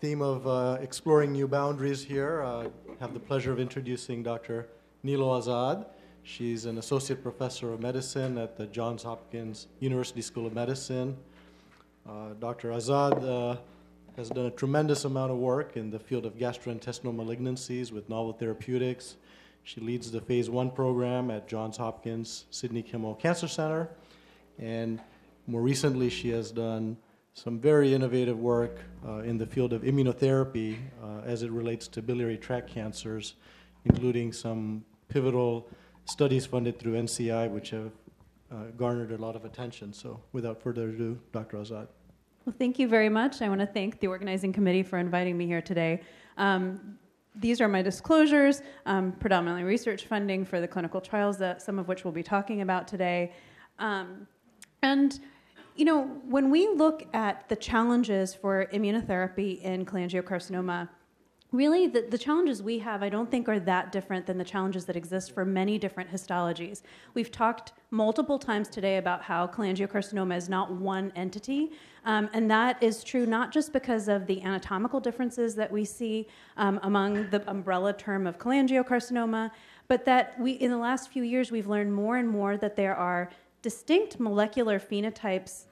theme of exploring new boundaries here, I have the pleasure of introducing Dr. Nilo Azad. She's an associate professor of medicine at the Johns Hopkins University School of Medicine. Dr. Azad has done a tremendous amount of work in the field of gastrointestinal malignancies with novel therapeutics. She leads the phase 1 program at Johns Hopkins Sidney Kimmel Cancer Center. And more recently, she has done some very innovative work in the field of immunotherapy as it relates to biliary tract cancers, including some pivotal studies funded through NCI, which have garnered a lot of attention. So without further ado, Dr. Azad. Well, thank you very much. I want to thank the organizing committee for inviting me here today. These are my disclosures, predominantly research funding for the clinical trials, that some of which we'll be talking about today. And you know, when we look at the challenges for immunotherapy in cholangiocarcinoma, really the challenges we have, I don't think, are that different than the challenges that exist for many different histologies. We've talked multiple times today about how cholangiocarcinoma is not one entity, and that is true not just because of the anatomical differences that we see among the umbrella term of cholangiocarcinoma, but that in the last few years we've learned more and more that there are distinct molecular phenotypes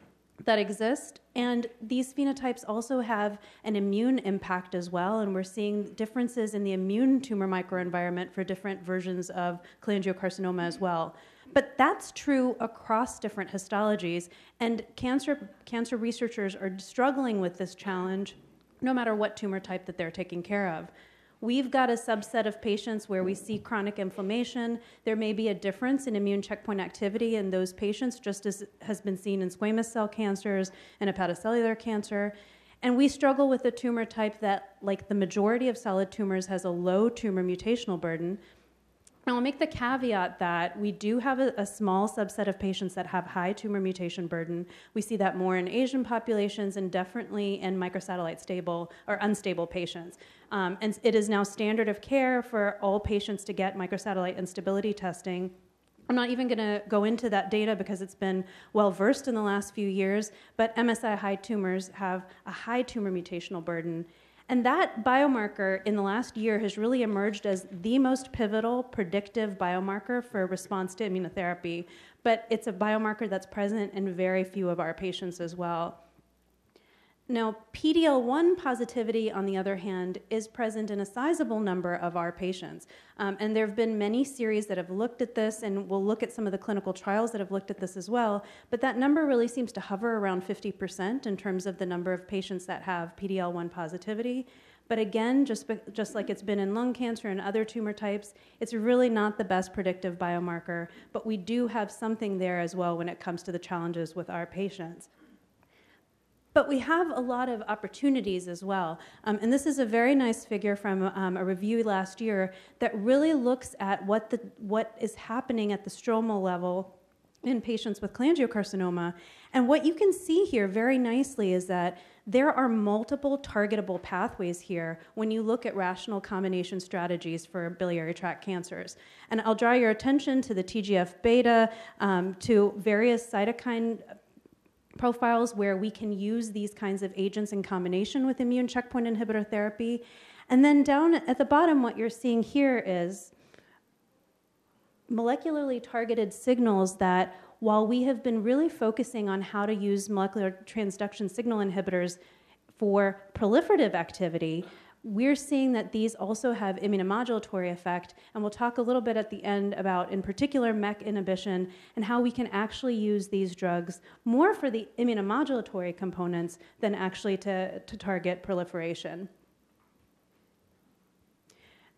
that exist, and these phenotypes also have an immune impact as well, and we're seeing differences in the immune tumor microenvironment for different versions of cholangiocarcinoma as well. But that's true across different histologies, and cancer researchers are struggling with this challenge no matter what tumor type that they're taking care of. We've got a subset of patients where we see chronic inflammation. There may be a difference in immune checkpoint activity in those patients, just as has been seen in squamous cell cancers and hepatocellular cancer. And we struggle with a tumor type that, like the majority of solid tumors, has a low tumor mutational burden. And I'll make the caveat that we do have a small subset of patients that have high tumor mutation burden. We see that more in Asian populations and definitely in microsatellite stable or unstable patients. And it is now standard of care for all patients to get microsatellite instability testing. I'm not even going to go into that data because it's been well versed in the last few years, but MSI high tumors have a high tumor mutational burden. And that biomarker in the last year has really emerged as the most pivotal predictive biomarker for response to immunotherapy. But it's a biomarker that's present in very few of our patients as well. Now, PD-L1 positivity, on the other hand, is present in a sizable number of our patients. And there have been many series that have looked at this, and we'll look at some of the clinical trials that have looked at this as well. But that number really seems to hover around 50% in terms of the number of patients that have PD-L1 positivity. But again, just like it's been in lung cancer and other tumor types, it's really not the best predictive biomarker. But we do have something there as well when it comes to the challenges with our patients. But we have a lot of opportunities as well. And this is a very nice figure from a review last year that really looks at what is happening at the stromal level in patients with cholangiocarcinoma. And what you can see here very nicely is that there are multiple targetable pathways here when you look at rational combination strategies for biliary tract cancers. And I'll draw your attention to the TGF-beta, to various cytokine profiles where we can use these kinds of agents in combination with immune checkpoint inhibitor therapy. And then down at the bottom, what you're seeing here is molecularly targeted signals that, while we have been really focusing on how to use molecular transduction signal inhibitors for proliferative activity, we're seeing that these also have immunomodulatory effect, and we'll talk a little bit at the end about, in particular, Mek inhibition and how we can actually use these drugs more for the immunomodulatory components than actually to target proliferation.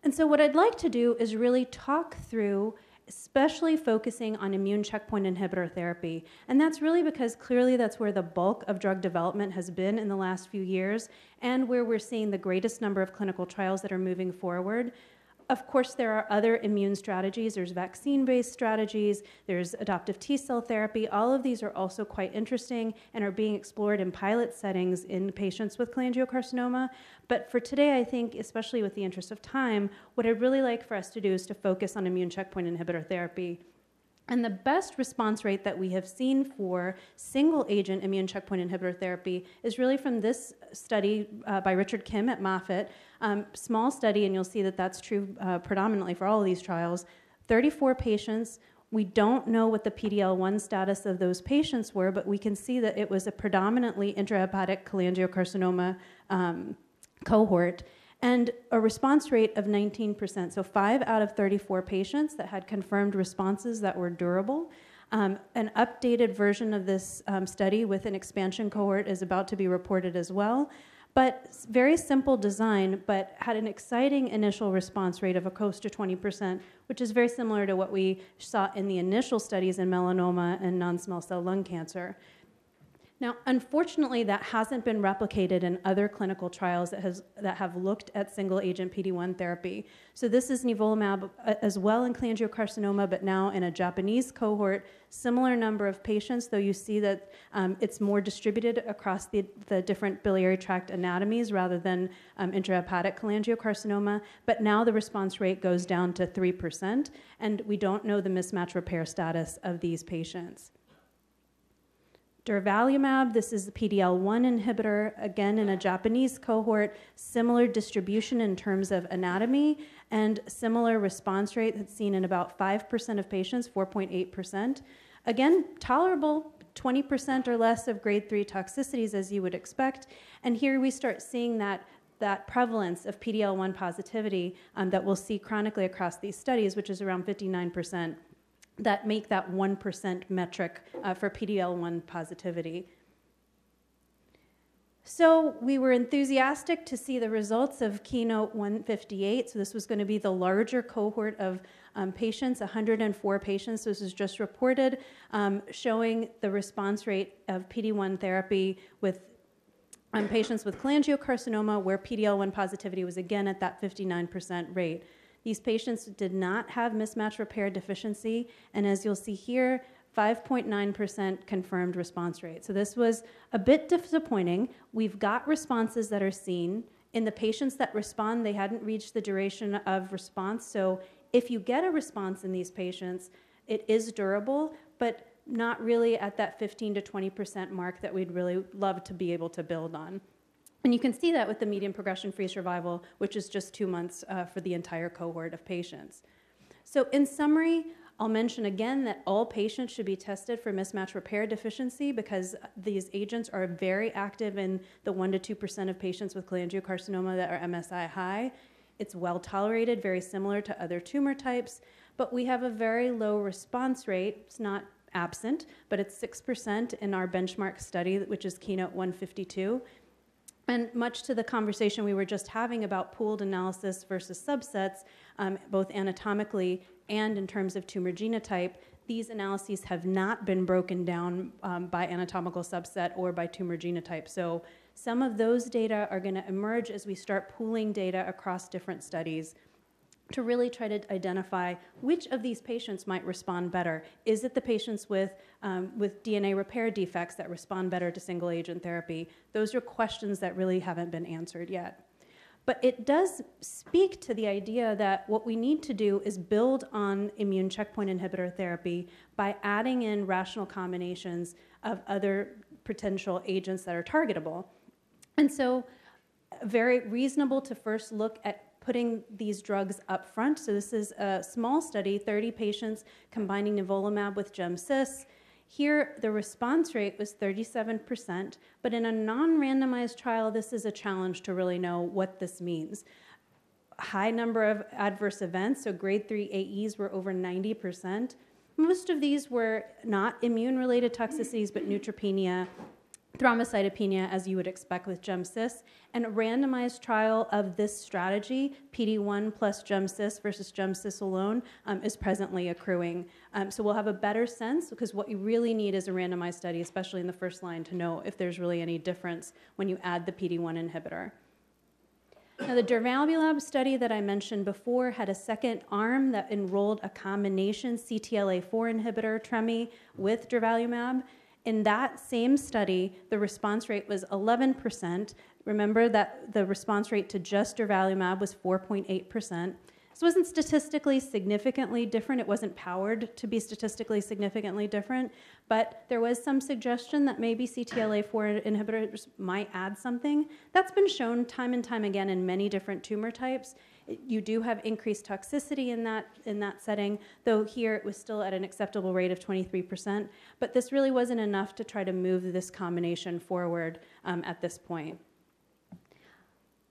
And so what I'd like to do is really talk through especially focusing on immune checkpoint inhibitor therapy. And that's really because clearly that's where the bulk of drug development has been in the last few years and where we're seeing the greatest number of clinical trials that are moving forward. Of course, there are other immune strategies. There's vaccine-based strategies. There's adoptive T-cell therapy. All of these are also quite interesting and are being explored in pilot settings in patients with cholangiocarcinoma. But for today, I think, especially with the interest of time, what I'd really like for us to do is to focus on immune checkpoint inhibitor therapy. And the best response rate that we have seen for single-agent immune checkpoint inhibitor therapy is really from this study by Richard Kim at Moffitt. Small study, and you'll see that that's true predominantly for all of these trials. 34 patients. We don't know what the PD-L1 status of those patients were, but we can see that it was a predominantly intrahepatic cholangiocarcinoma cohort, and a response rate of 19%. So 5 out of 34 patients that had confirmed responses that were durable. An updated version of this study with an expansion cohort is about to be reported as well. But very simple design, but had an exciting initial response rate of close to 20%, which is very similar to what we saw in the initial studies in melanoma and non-small cell lung cancer. Now, unfortunately, that hasn't been replicated in other clinical trials that have looked at single-agent PD-1 therapy. So this is nivolumab as well in cholangiocarcinoma, but now in a Japanese cohort, similar number of patients, though you see that it's more distributed across the different biliary tract anatomies rather than intrahepatic cholangiocarcinoma. But now the response rate goes down to 3%, and we don't know the mismatch repair status of these patients. Durvalumab, this is the PD-L1 inhibitor, again in a Japanese cohort, similar distribution in terms of anatomy, and similar response rate that's seen in about 5% of patients, 4.8%. Again, tolerable, 20% or less of grade 3 toxicities as you would expect. And here we start seeing that prevalence of PD-L1 positivity that we'll see chronically across these studies, which is around 59%. That make that 1% metric for PD-L1 positivity. So we were enthusiastic to see the results of Keynote 158. So this was going to be the larger cohort of patients, 104 patients. This is just reported, showing the response rate of PD-1 therapy with patients with cholangiocarcinoma, where PD-L1 positivity was again at that 59% rate. These patients did not have mismatch repair deficiency, and as you'll see here, 5.9% confirmed response rate. So this was a bit disappointing. We've got responses that are seen. In the patients that respond, they hadn't reached the duration of response. So if you get a response in these patients, it is durable, but not really at that 15 to 20% mark that we'd really love to be able to build on. And you can see that with the median progression-free survival, which is just 2 months for the entire cohort of patients. So in summary, I'll mention again that all patients should be tested for mismatch repair deficiency because these agents are very active in the 1 to 2% of patients with cholangiocarcinoma that are MSI high. It's well tolerated, very similar to other tumor types, but we have a very low response rate. It's not absent, but it's 6% in our benchmark study, which is Keynote 152. And much to the conversation we were just having about pooled analysis versus subsets, both anatomically and in terms of tumor genotype, these analyses have not been broken down by anatomical subset or by tumor genotype. So some of those data are going to emerge as we start pooling data across different studies to really try to identify which of these patients might respond better. Is it the patients with DNA repair defects that respond better to single agent therapy? Those are questions that really haven't been answered yet. But it does speak to the idea that what we need to do is build on immune checkpoint inhibitor therapy by adding in rational combinations of other potential agents that are targetable. And so very reasonable to first look at putting these drugs up front. So this is a small study, 30 patients combining nivolumab with gemcis. Here, the response rate was 37%, but in a non-randomized trial, this is a challenge to really know what this means. High number of adverse events, so grade 3 AEs were over 90%. Most of these were not immune-related toxicities, but neutropenia, thrombocytopenia, as you would expect with gemcis, and a randomized trial of this strategy, PD-1 plus gemcis versus gemcis alone, is presently accruing. So we'll have a better sense, because what you really need is a randomized study, especially in the first line, to know if there's really any difference when you add the PD-1 inhibitor. Now, the durvalumab study that I mentioned before had a second arm that enrolled a combination CTLA-4 inhibitor, TREMI, with durvalumab. In that same study, the response rate was 11%. Remember that the response rate to just durvalumab was 4.8%. This wasn't statistically significantly different. It wasn't powered to be statistically significantly different, but there was some suggestion that maybe CTLA-4 inhibitors might add something. That's been shown time and time again in many different tumor types. You do have increased toxicity in that setting, though here it was still at an acceptable rate of 23%, but this really wasn't enough to try to move this combination forward at this point.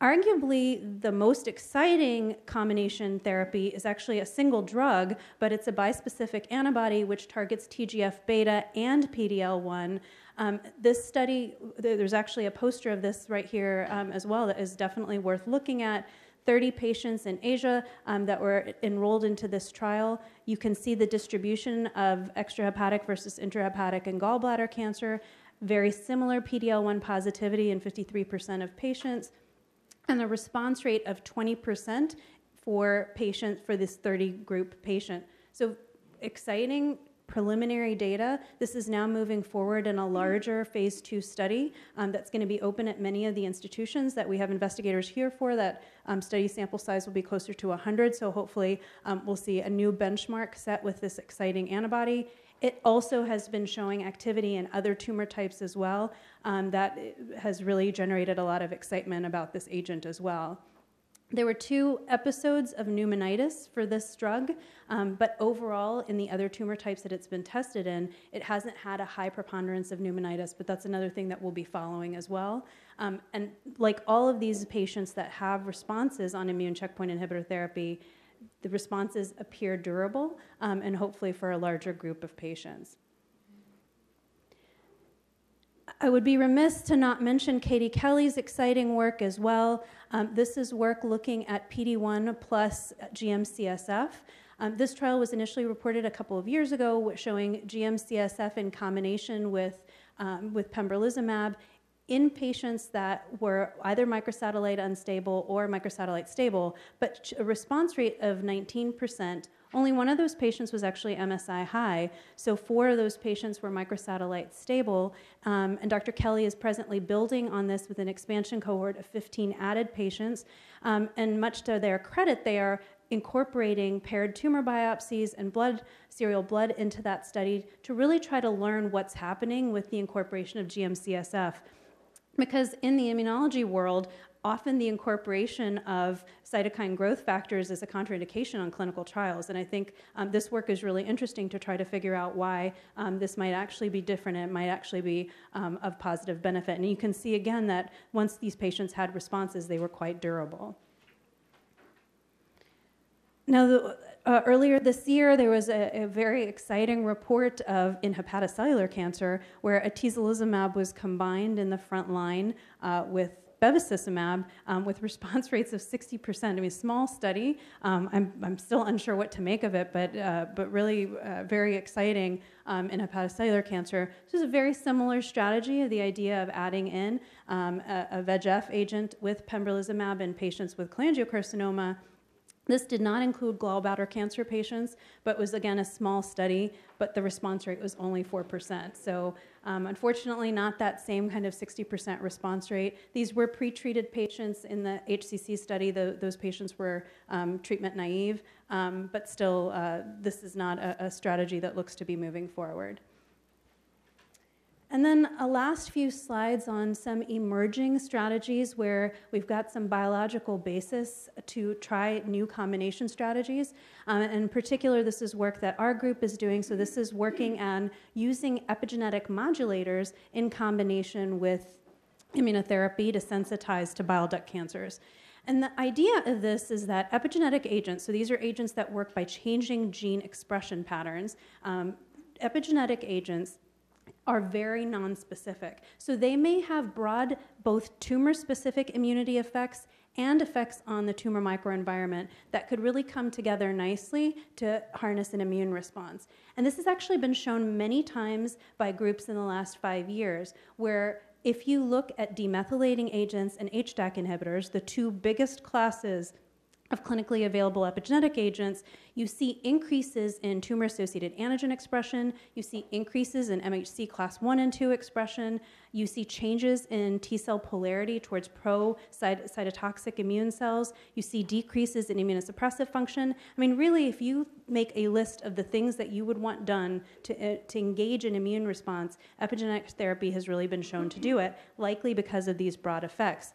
Arguably, the most exciting combination therapy is actually a single drug, but it's a bispecific antibody which targets TGF-beta and PD-L1. This study, there's actually a poster of this right here as well that is definitely worth looking at. 30 patients in Asia that were enrolled into this trial. You can see the distribution of extrahepatic versus intrahepatic and gallbladder cancer. Very similar PD-L1 positivity in 53% of patients, and a response rate of 20% for patients for this 30 group patient. So exciting preliminary data. This is now moving forward in a larger phase 2 study that's going to be open at many of the institutions that we have investigators here for. That study sample size will be closer to 100, so hopefully we'll see a new benchmark set with this exciting antibody. It also has been showing activity in other tumor types as well. That has really generated a lot of excitement about this agent as well. There were 2 episodes of pneumonitis for this drug, but overall, in the other tumor types that it's been tested in, it hasn't had a high preponderance of pneumonitis, but that's another thing that we'll be following as well. And like all of these patients that have responses on immune checkpoint inhibitor therapy, the responses appear durable, and hopefully for a larger group of patients. I would be remiss to not mention Katie Kelly's exciting work as well. This is work looking at PD-1 plus GM-CSF. This trial was initially reported a couple of years ago showing GM-CSF in combination with pembrolizumab in patients that were either microsatellite unstable or microsatellite stable, but a response rate of 19%. Only one of those patients was actually MSI high, so 4 of those patients were microsatellite stable, and Dr. Kelly is presently building on this with an expansion cohort of 15 added patients, and much to their credit, they are incorporating paired tumor biopsies and serial blood into that study to really try to learn what's happening with the incorporation of GM-CSF. Because in the immunology world, often the incorporation of cytokine growth factors is a contraindication on clinical trials. And I think this work is really interesting to try to figure out why this might actually be different and it might actually be of positive benefit. And you can see again that once these patients had responses, they were quite durable. Now, earlier this year, there was a very exciting report in hepatocellular cancer where atezolizumab was combined in the front line with bevacizumab with response rates of 60%. I mean, small study. I'm still unsure what to make of it, but really very exciting in hepatocellular cancer. This is a very similar strategy of the idea of adding in a VEGF agent with pembrolizumab in patients with cholangiocarcinoma. This did not include gallbladder cancer patients, but was again a small study, but the response rate was only 4%. So unfortunately not that same kind of 60% response rate. These were pre-treated patients in the HCC study. Those patients were treatment naive, but still this is not a strategy that looks to be moving forward. And then a last few slides on some emerging strategies where we've got some biological basis to try new combination strategies. In particular, this is work that our group is doing. So this is working on using epigenetic modulators in combination with immunotherapy to sensitize to bile duct cancers. And the idea of this is that epigenetic agents, so these are agents that work by changing gene expression patterns, epigenetic agents are very nonspecific. So they may have broad, both tumor-specific immunity effects and effects on the tumor microenvironment that could really come together nicely to harness an immune response. And this has actually been shown many times by groups in the last 5 years, where if you look at demethylating agents and HDAC inhibitors, the 2 biggest classes of clinically available epigenetic agents, you see increases in tumor-associated antigen expression, you see increases in MHC class 1 and 2 expression, you see changes in T-cell polarity towards pro-cytotoxic immune cells, you see decreases in immunosuppressive function. I mean, really, if you make a list of the things that you would want done to engage an immune response, epigenetic therapy has really been shown to do it, likely because of these broad effects.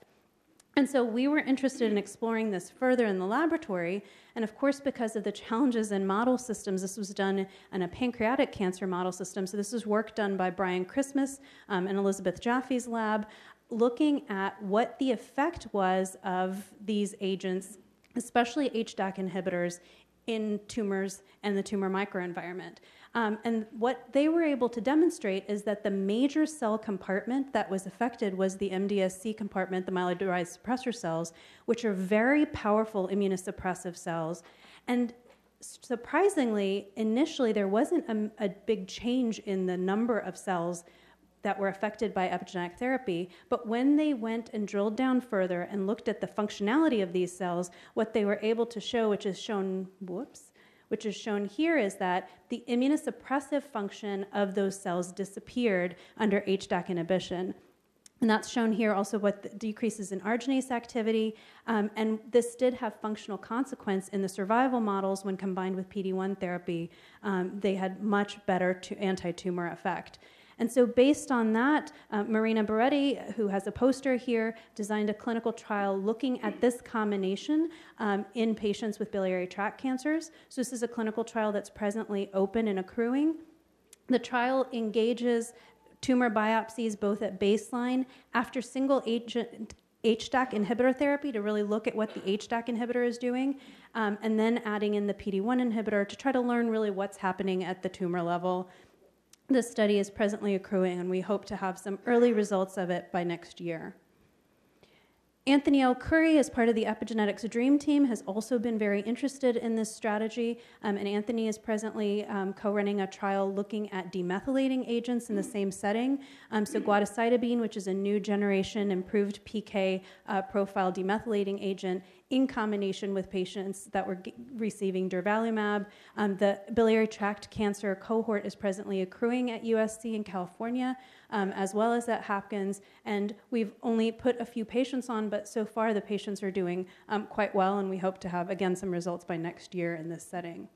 And so we were interested in exploring this further in the laboratory, and of course, because of the challenges in model systems, this was done in a pancreatic cancer model system. So this is work done by Brian Christmas and Elizabeth Jaffe's lab, looking at what the effect was of these agents, especially HDAC inhibitors, in tumors and the tumor microenvironment. And what they were able to demonstrate is that the major cell compartment that was affected was the MDSC compartment, the myeloid-derived suppressor cells, which are very powerful immunosuppressive cells. And surprisingly, initially, there wasn't a big change in the number of cells that were affected by epigenetic therapy, but when they went and drilled down further and looked at the functionality of these cells, what they were able to show, which is shown here, is that the immunosuppressive function of those cells disappeared under HDAC inhibition. And that's shown here also what the decreases in arginase activity, and this did have functional consequence in the survival models when combined with PD-1 therapy. They had much better anti-tumor effect. And so based on that, Marina Beretti, who has a poster here, designed a clinical trial looking at this combination in patients with biliary tract cancers. So this is a clinical trial that's presently open and accruing. The trial engages tumor biopsies both at baseline, after single agent HDAC inhibitor therapy to really look at what the HDAC inhibitor is doing, and then adding in the PD-1 inhibitor to try to learn really what's happening at the tumor level. This study is presently accruing, and we hope to have some early results of it by next year. Anthony L. Curry, as part of the Epigenetics Dream Team, has also been very interested in this strategy, and Anthony is presently co-running a trial looking at demethylating agents in the same setting. So guadocytabine, which is a new generation improved PK profile demethylating agent, in combination with patients that were receiving durvalumab. The biliary tract cancer cohort is presently accruing at USC in California, as well as at Hopkins, and we've only put a few patients on, but so far the patients are doing quite well, and we hope to have, again, some results by next year in this setting.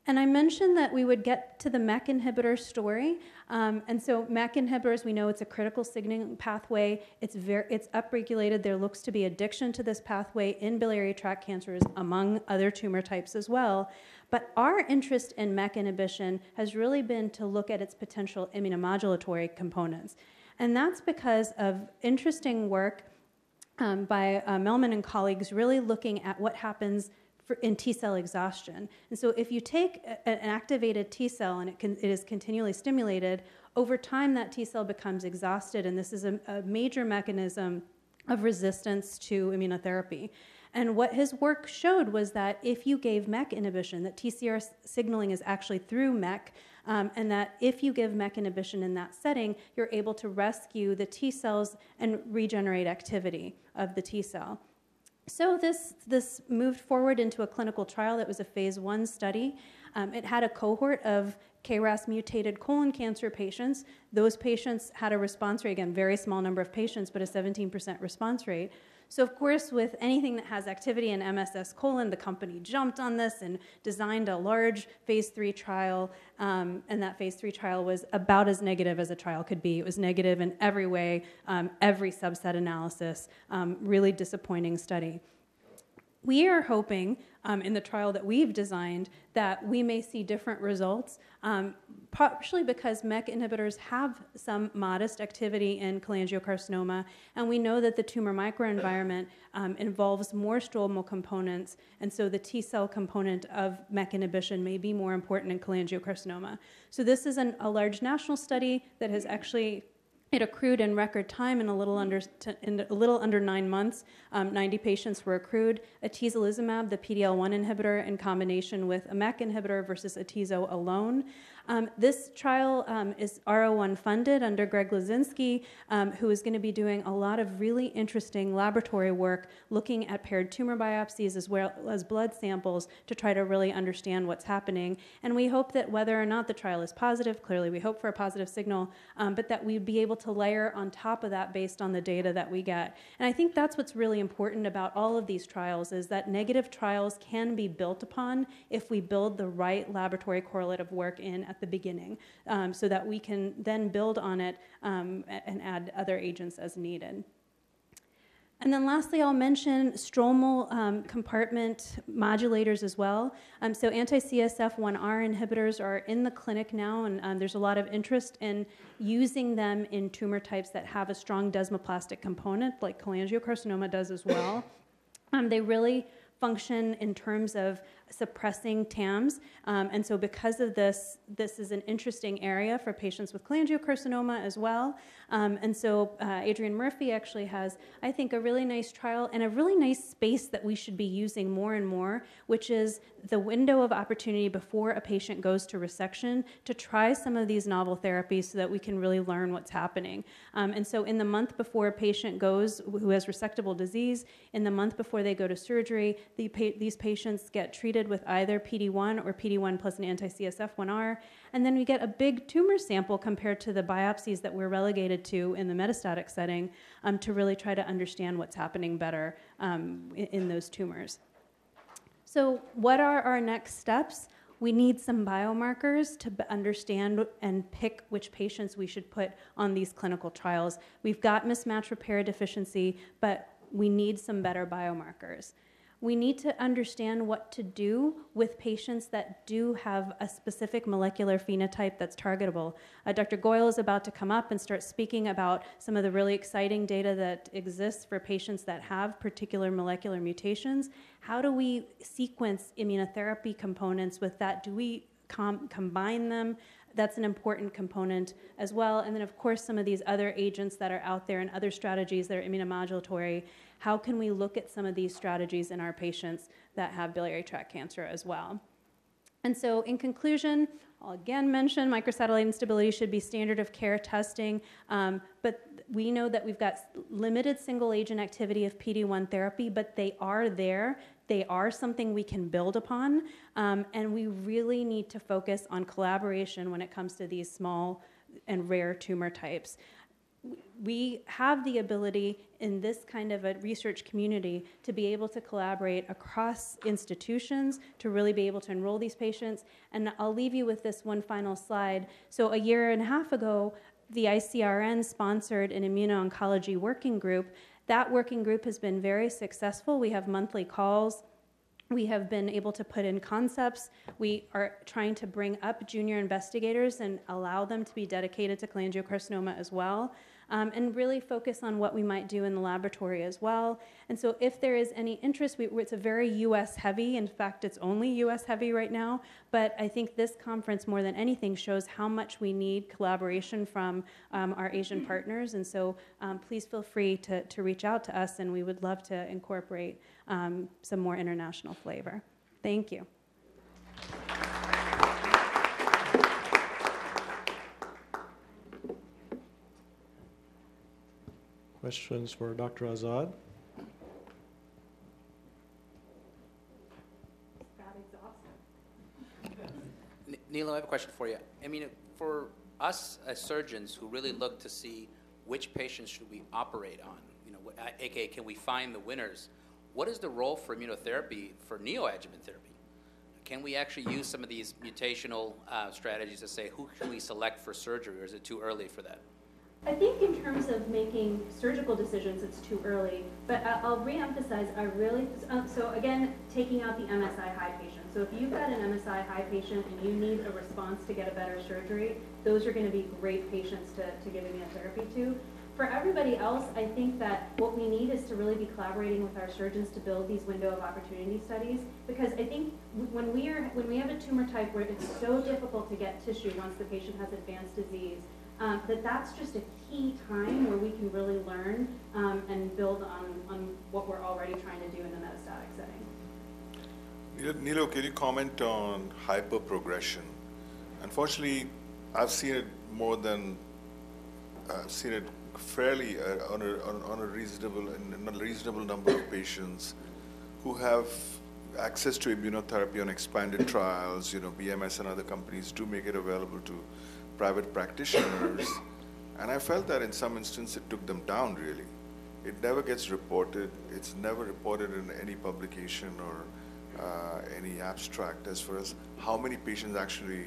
And I mentioned that we would get to the Mek inhibitor story. And so Mek inhibitors, we know it's a critical signaling pathway. It's upregulated. There looks to be addiction to this pathway in biliary tract cancers, among other tumor types as well. But our interest in Mek inhibition has really been to look at its potential immunomodulatory components. And that's because of interesting work by Melman and colleagues really looking at what happens in T-cell exhaustion. And so if you take an activated T-cell and it is continually stimulated, over time that T-cell becomes exhausted, and this is a major mechanism of resistance to immunotherapy. And what his work showed was that if you gave Mek inhibition, that TCR signaling is actually through Mek, and that if you give Mek inhibition in that setting, you're able to rescue the T-cells and regenerate activity of the T-cell. So this moved forward into a clinical trial that was a phase 1 study. It had a cohort of KRAS mutated colon cancer patients. Those patients had a response rate, again, very small number of patients, but a 17% response rate. So of course, with anything that has activity in MSS colon, the company jumped on this and designed a large phase 3 trial, and that phase 3 trial was about as negative as a trial could be. It was negative in every way, every subset analysis, really disappointing study. We are hoping in the trial that we've designed that we may see different results, partially because Mek inhibitors have some modest activity in cholangiocarcinoma, and we know that the tumor microenvironment involves more stromal components, and so the T-cell component of Mek inhibition may be more important in cholangiocarcinoma. So this is a large national study that has actually it accrued in record time in a little under 9 months. 90 patients were accrued. Atezolizumab, the PD-L1 inhibitor, in combination with a Mek inhibitor versus atezo alone. This trial is R01 funded under Greg Lazinski, who is going to be doing a lot of really interesting laboratory work looking at paired tumor biopsies as well as blood samples to try to really understand what's happening. And we hope that whether or not the trial is positive, clearly we hope for a positive signal, but that we'd be able to layer on top of that based on the data that we get. And I think that's what's really important about all of these trials, is that negative trials can be built upon if we build the right laboratory correlative work in at the beginning, so that we can then build on it and add other agents as needed. And then lastly, I'll mention stromal compartment modulators as well. So anti-CSF1R inhibitors are in the clinic now, and there's a lot of interest in using them in tumor types that have a strong desmoplastic component, like cholangiocarcinoma does as well. They really function in terms of suppressing TAMs. And so because of this, this is an interesting area for patients with cholangiocarcinoma as well. And so Adrian Murphy actually has, I think, a really nice trial and a really nice space that we should be using more and more, which is the window of opportunity before a patient goes to resection to try some of these novel therapies so that we can really learn what's happening. And so in the month before a patient goes, who has resectable disease, in the month before they go to surgery, these patients get treated with either PD-1 or PD-1 plus an anti-CSF1R, and then we get a big tumor sample compared to the biopsies that we're relegated to in the metastatic setting to really try to understand what's happening better in those tumors. So what are our next steps? We need some biomarkers to understand and pick which patients we should put on these clinical trials. We've got mismatch repair deficiency, but we need some better biomarkers. We need to understand what to do with patients that do have a specific molecular phenotype that's targetable. Dr. Goyle is about to come up and start speaking about some of the really exciting data that exists for patients that have particular molecular mutations. How do we sequence immunotherapy components with that? Do we combine them? That's an important component as well. And then, of course, some of these other agents that are out there and other strategies that are immunomodulatory. How can we look at some of these strategies in our patients that have biliary tract cancer as well? And so in conclusion, I'll again mention microsatellite instability should be standard of care testing, but we know that we've got limited single agent activity of PD-1 therapy, but they are there. They are something we can build upon, and we really need to focus on collaboration when it comes to these small and rare tumor types. We have the ability in this kind of a research community to be able to collaborate across institutions to really be able to enroll these patients. And I'll leave you with this one final slide. So a year and a half ago, the ICRN sponsored an immuno-oncology working group. That working group has been very successful. We have monthly calls. We have been able to put in concepts. We are trying to bring up junior investigators and allow them to be dedicated to cholangiocarcinoma as well, and really focus on what we might do in the laboratory as well. And so if there is any interest, it's a very US heavy. In fact, it's only US heavy right now. But I think this conference, more than anything, shows how much we need collaboration from our Asian partners. And so please feel free to reach out to us, and we would love to incorporate some more international flavor. Thank you. Questions for Dr. Azad? Nilo, I have a question for you. I mean, for us as surgeons who really look to see which patients should we operate on, aka can we find the winners, what is the role for immunotherapy for neoadjuvant therapy? Can we actually use some of these mutational strategies to say who can we select for surgery, or is it too early for that? I think in terms of making surgical decisions, it's too early, but I'll reemphasize, so again, taking out the MSI high patient. So if you've got an MSI high patient and you need a response to get a better surgery, those are going to be great patients to give immunotherapy to. For everybody else, I think that what we need is to really be collaborating with our surgeons to build these window of opportunity studies, because I think when we have a tumor type where it's so difficult to get tissue once the patient has advanced disease, that's just a key time where we can really learn and build on what we're already trying to do in the metastatic setting. Nilo, can you comment on hyperprogression? Unfortunately, I've seen it more than, I've seen it fairly on a reasonable number of patients who have access to immunotherapy on expanded trials. You know, BMS and other companies do make it available to private practitioners. And I felt that in some instances it took them down, really. It never gets reported. It's never reported in any publication or any abstract as far as how many patients actually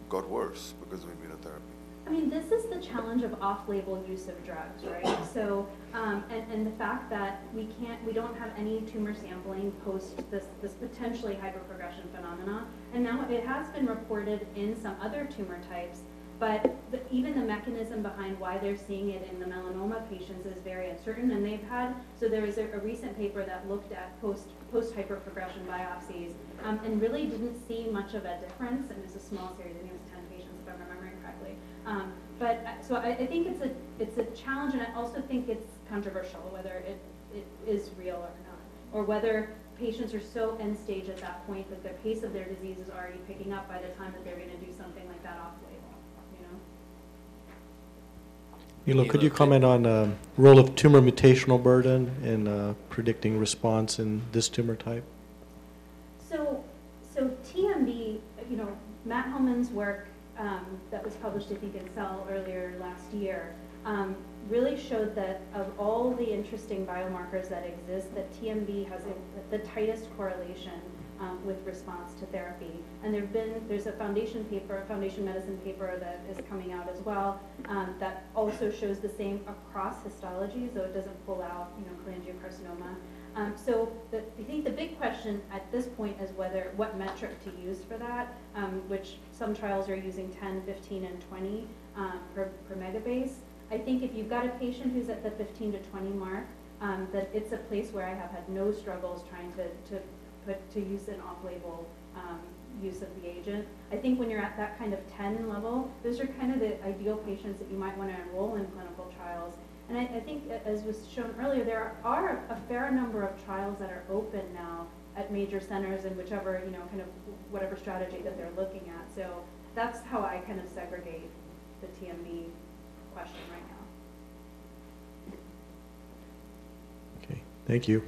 got worse because of immunotherapy. I mean, this is the challenge of off-label use of drugs, right? So, and the fact that we don't have any tumor sampling post this potentially hyperprogression phenomena. And now it has been reported in some other tumor types, but even the mechanism behind why they're seeing it in the melanoma patients is very uncertain. And they've had, so there was a recent paper that looked at post-hyperprogression biopsies and really didn't see much of a difference. And it's a small series, I think it was 10 patients if I'm remembering correctly. So I think it's a challenge, and I also think it's controversial whether it is real or not, or whether patients are so end stage at that point that the pace of their disease is already picking up by the time that they're going to do something like that off-label. Nilo, could you comment on the role of tumor mutational burden in predicting response in this tumor type? So TMB, you know, Matt Hellman's work that was published, I think, in Cell earlier last year, really showed that of all the interesting biomarkers that exist, that TMB has the tightest correlation with response to therapy. And there's a foundation medicine paper that is coming out as well that also shows the same across histologies, though it doesn't pull out, you know, cholangiocarcinoma. So I think the big question at this point is what metric to use for that, which some trials are using 10, 15, and 20 per megabase. I think if you've got a patient who's at the 15 to 20 mark, that it's a place where I have had no struggles trying to use an off-label use of the agent. I think when you're at that kind of 10 level, those are kind of the ideal patients that you might want to enroll in clinical trials. And I think, as was shown earlier, there are a fair number of trials that are open now at major centers and whichever, you know, kind of whatever strategy that they're looking at. So that's how I kind of segregate the TMB question right now. Okay, thank you.